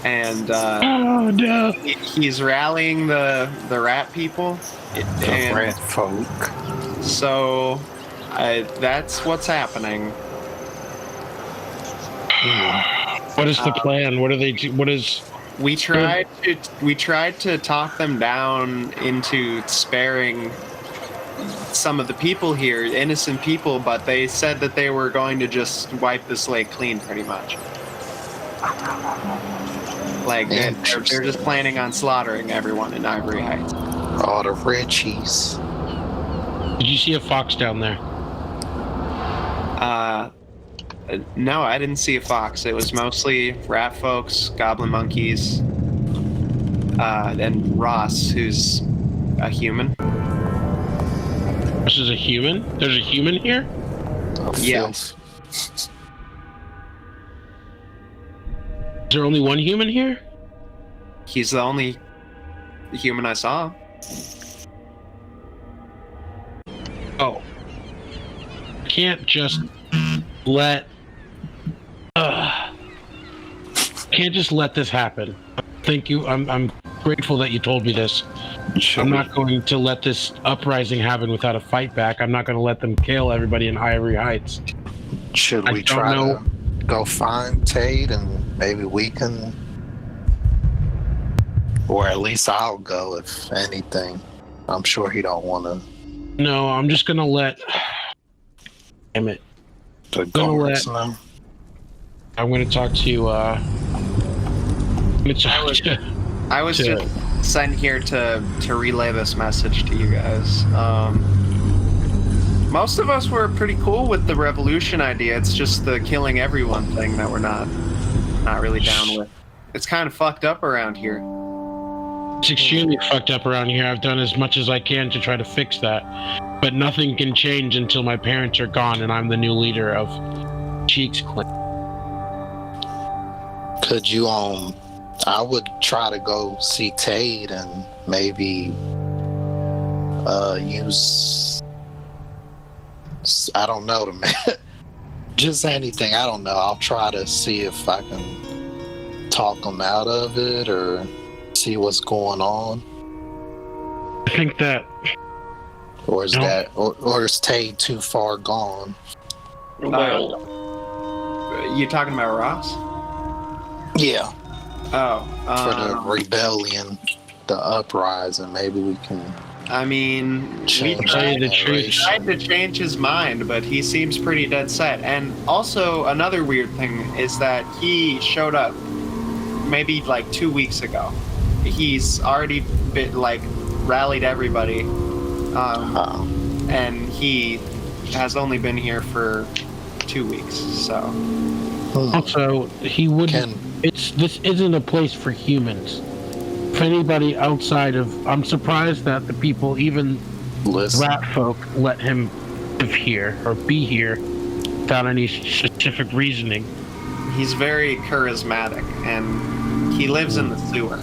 and Oh no. he's rallying the rat people. The And red folk. so that's what's happening. What is the plan? What do they do? What is? We tried to talk them down into sparing some of the people here, innocent people, but they said that they were going to just wipe the slate clean, pretty much. Like they're just planning on slaughtering everyone in Ivory Heights. All the Richies. Did you see a fox down there? No, I didn't see a fox. It was mostly rat folks, goblin monkeys, and Ross, who's a human. This is a human. There's a human here. Yeah. Is there only one human here? He's the only human I saw. Oh. Can't just let. Can't just let this happen. Thank you. I'm grateful that you told me this. I'm not going to let this uprising happen without a fight back. I'm not going to let them kill everybody in Ivory Heights. Should I we don't try know. to go find Tate and maybe we can, or at least I'll go if anything. I'm sure he don't want to. No, I'm just going to let. Damn it. The Gonna guards know. I'm going to talk to. I was Sure. just sent here to relay this message to you guys. Most of us were pretty cool with the revolution idea. It's just the killing everyone thing that we're not really down with. It's kind of fucked up around here. It's extremely fucked up around here. I've done as much as I can to try to fix that. But nothing can change until my parents are gone and I'm the new leader of Cheeks Clan. Could you I would try to go see Tate and maybe use, I don't know, the man. Just anything. I don't know. I'll try to see if I can talk them out of it or see what's going on. I think that. Or is or is Tay too far gone? Well, You talking about Ross? Yeah. Oh, For the rebellion, the uprising, maybe we can I mean, we change tell you that the truth. tried to change his mind, but he seems pretty dead set. And also, another weird thing is that he showed up maybe like 2 weeks ago. He's already rallied everybody, and he has only been here for 2 weeks. So Also, he wouldn't. This isn't a place for humans. For anybody outside of, I'm surprised that the people, even rat folk, let him live here or be here without any specific reasoning. he's very charismatic, and he lives in the sewer.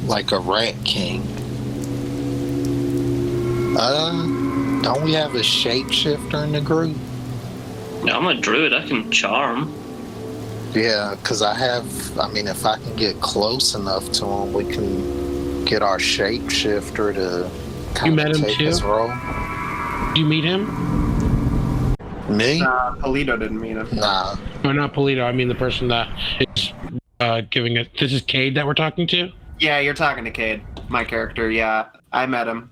like a rat king. Don't we have a shapeshifter in the group? yeah, I'm a druid. I can charm. Yeah, because I mean, if I can get close enough to him, we can get our shapeshifter to kind met of him take too? his role. Did you meet him? Me? Polito didn't meet him. Nah. No, not Polito. I mean the person that is giving it. This is Cade that we're talking to? Yeah, you're talking to Cade, my character. Yeah, I met him.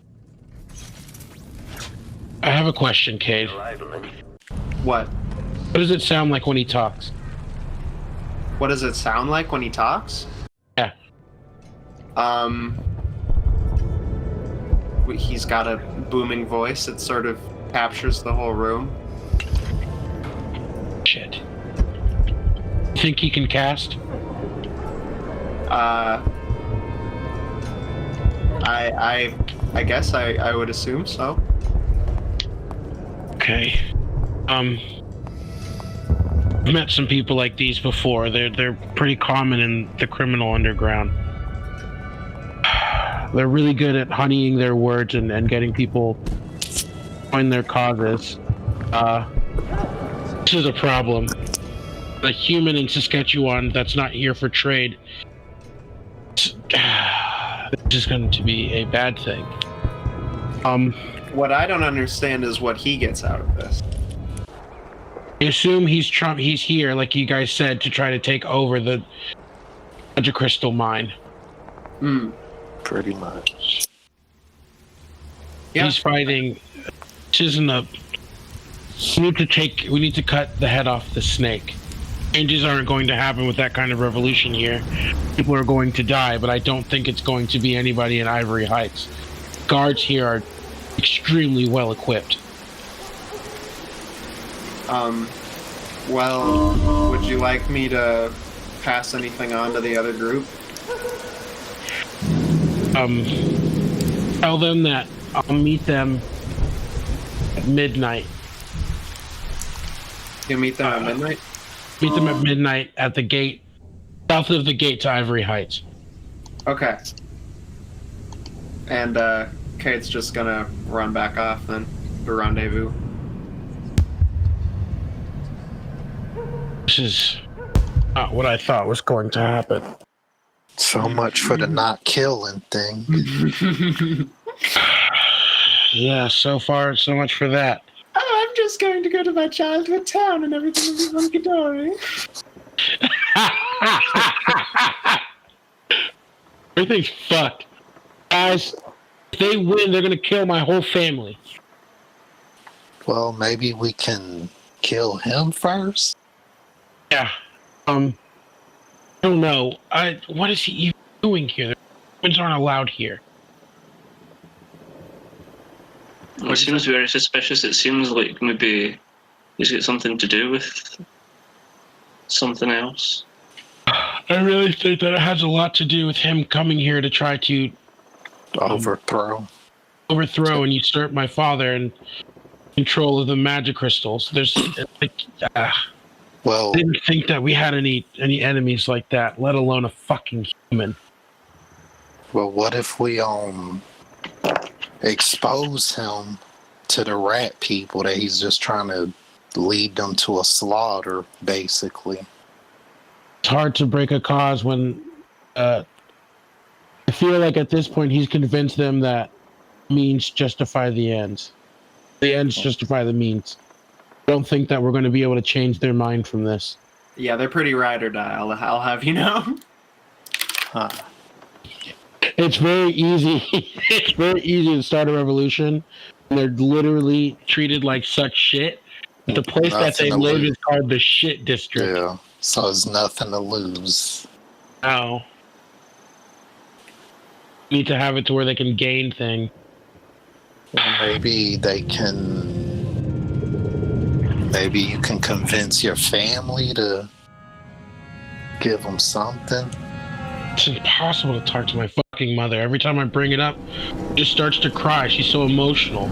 I have a question, Cade. What? What does it sound like when he talks? What does it sound like when he talks? Yeah. He's got a booming voice that sort of captures the whole room. Shit. Think he can cast? I guess I would assume so. Okay. I've met some people like these before. They're pretty common in the criminal underground. They're really good at honeying their words and getting people to join their causes. This is a problem. The human in Saskatchewan that's not here for trade. This is going to be a bad thing. What I don't understand is what he gets out of this. I assume he's here, like you guys said, to try to take over the Magic Crystal mine. Pretty much. Yeah. He's fighting. This isn't a. We need to cut the head off the snake. Changes aren't going to happen with that kind of revolution here. People are going to die, but I don't think it's going to be anybody in Ivory Heights. Guards here are extremely well equipped. Well, would you like me to pass anything on to the other group? Tell them that I'll meet them at midnight. You meet them at midnight? Meet them at midnight at the gate, south of the gate to Ivory Heights. Okay. And, Kate's just gonna run back off then, to rendezvous. This is not what I thought was going to happen. So much for the not killing thing. Yeah, so far, so much for that. Oh, I'm just going to go to my childhood town and everything will be hunky-dory. Everything's fucked. Guys, if they win, they're gonna kill my whole family. Well, maybe we can kill him first? Yeah. I don't know. What is he even doing here? Humans aren't allowed here. It seems very suspicious. It seems like maybe he's got something to do with something else. I really think that it has a lot to do with him coming here to try to Overthrow and usurp my father and control of the magic crystals. There's Well, I didn't think that we had any enemies like that, let alone a fucking human. well, what if we expose him to the rat people that he's just trying to lead them to a slaughter, basically. It's hard to break a cause when I feel like at this point he's convinced them that means justify the ends. The ends justify the means. I don't think that we're going to be able to change their mind from this. Yeah, they're pretty ride or die, I'll have you know. Huh. It's very easy. It's very easy to start a revolution. And they're literally treated like such shit. The place that they live is called the shit district. Yeah, so it's nothing to lose. Oh. Need to have it to where they can gain things. Maybe they can. Maybe you can convince your family to give them something. It's impossible to talk to my fucking mother. Every time I bring it up, she just starts to cry. She's so emotional.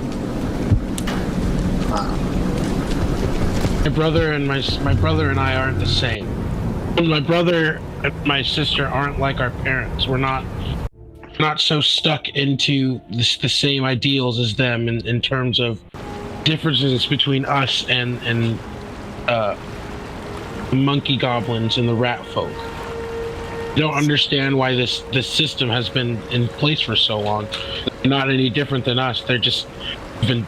My brother and I aren't the same. My brother and my sister aren't like our parents. We're not so stuck into the same ideals as them in terms of differences between us and monkey goblins and the rat folk. I don't understand why this system has been in place for so long. They're not any different than us. They're just been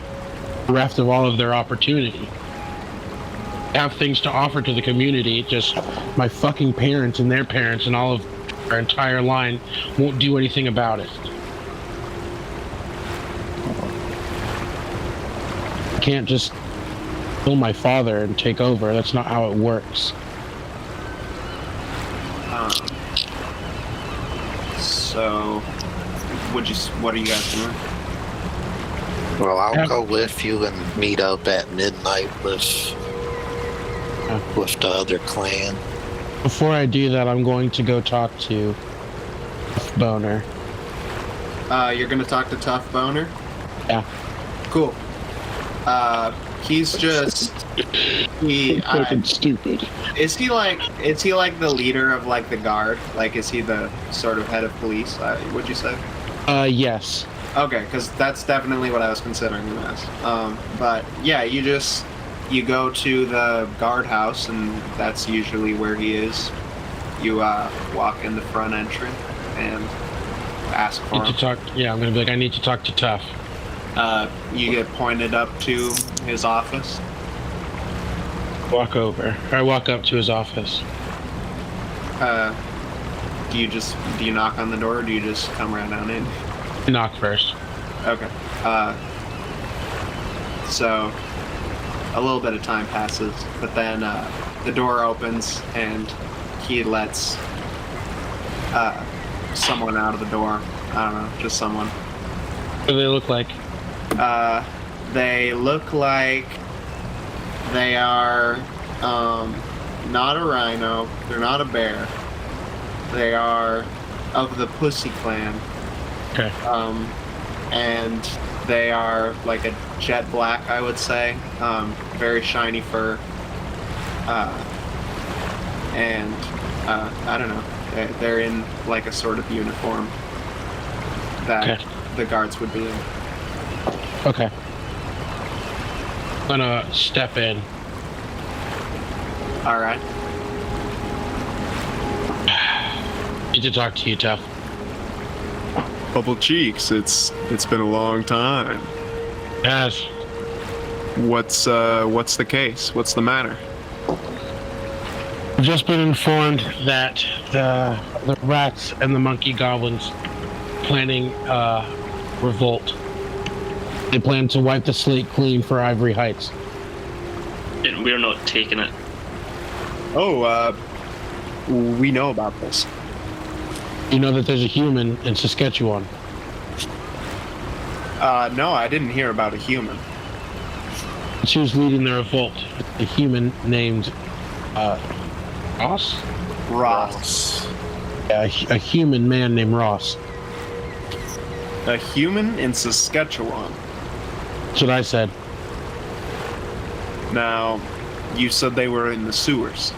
bereft of all of their opportunity. They have things to offer to the community. Just my fucking parents and their parents and all of our entire line won't do anything about it. I can't just kill my father and take over. That's not how it works. So, what are you guys doing? Well, I'll go with you and meet up at midnight with the other clan. Before I do that, I'm going to go talk to Boner. You're gonna talk to Tough Boner? Yeah. Cool. He's just fucking stupid. Is he like the leader of like the guard? Like, is he the sort of head of police? Would you say? Yes. Okay, because that's definitely what I was considering him as. But yeah, you go to the guardhouse, and that's usually where he is. You walk in the front entrance and ask for him. I'm gonna be like, I need to talk to Tough. You get pointed up to his office. Walk over. I walk up to his office. Do you knock on the door, or do you just come right on in? Knock first. Okay. So a little bit of time passes, but then the door opens and he lets someone out of the door. I don't know, just someone. What do they look like? They look like they are not a rhino. They're not a bear. They are of the Pussy Clan. Okay. And they are like a jet black, I would say. Very shiny fur. And I don't know. They're in like a sort of uniform that the guards would be in. Okay. I'm gonna step in. All right. Need to talk to you, Tough. Bubble cheeks, it's been a long time. Yes. What's the case? What's the matter? I've just been informed that the rats and the monkey goblins planning revolt. They plan to wipe the slate clean for Ivory Heights. And we're not taking it. Oh, we know about this. You know that there's a human in Saskatchewan. No, I didn't hear about a human. She was leading the revolt. A human named Ross? Ross. Yeah, a human man named Ross. A human in Saskatchewan. That's what I said. Now, you said they were in the sewers.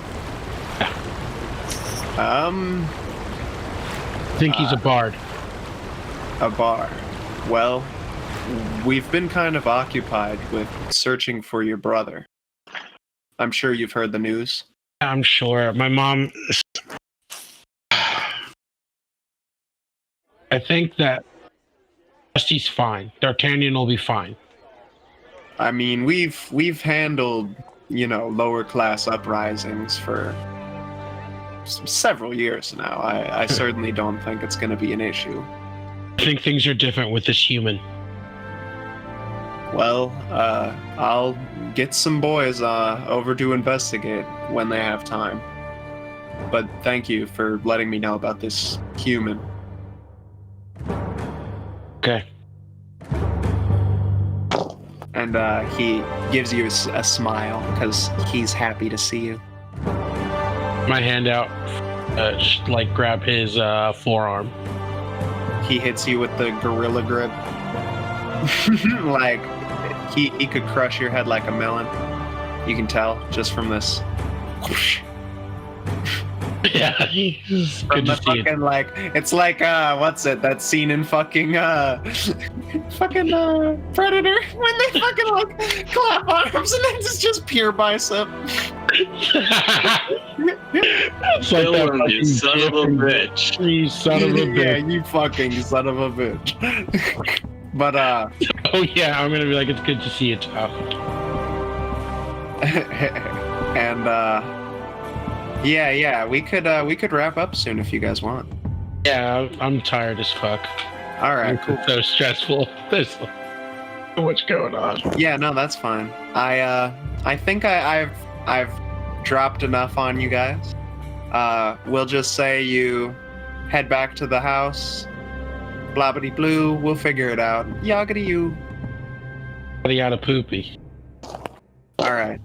Yeah. I think he's a bard. A bar. Well, we've been kind of occupied with searching for your brother. I'm sure you've heard the news. I'm sure. My mom. I think that Dusty's fine. D'Artagnan will be fine. I mean, we've handled, lower class uprisings for several years now. I certainly don't think it's going to be an issue. I think things are different with this human. Well, I'll get some boys over to investigate when they have time. But thank you for letting me know about this human. Okay. And he gives you a smile because he's happy to see you. My hand out, grab his forearm. He hits you with the gorilla grip. Like, he could crush your head like a melon. You can tell just from this. Whoosh. Yeah, it's From good the to see fucking, like, it's like, what's it, that scene in fucking, Predator, when they fucking, like, clap arms and then it's just pure bicep. It's like that Dylan, you son of a bitch. You son of a bitch. Yeah, you fucking son of a bitch. But, Oh yeah, I'm gonna be like, it's good to see you tough. and, yeah, we could wrap up soon if you guys want. Yeah, I'm tired as fuck. All right, cool. It's so stressful. There's so much going on. Yeah, no, that's fine. I think I've dropped enough on you guys. We'll just say you head back to the house. Blobbity blue, we'll figure it out. Yoggity you. Yada poopy. All right.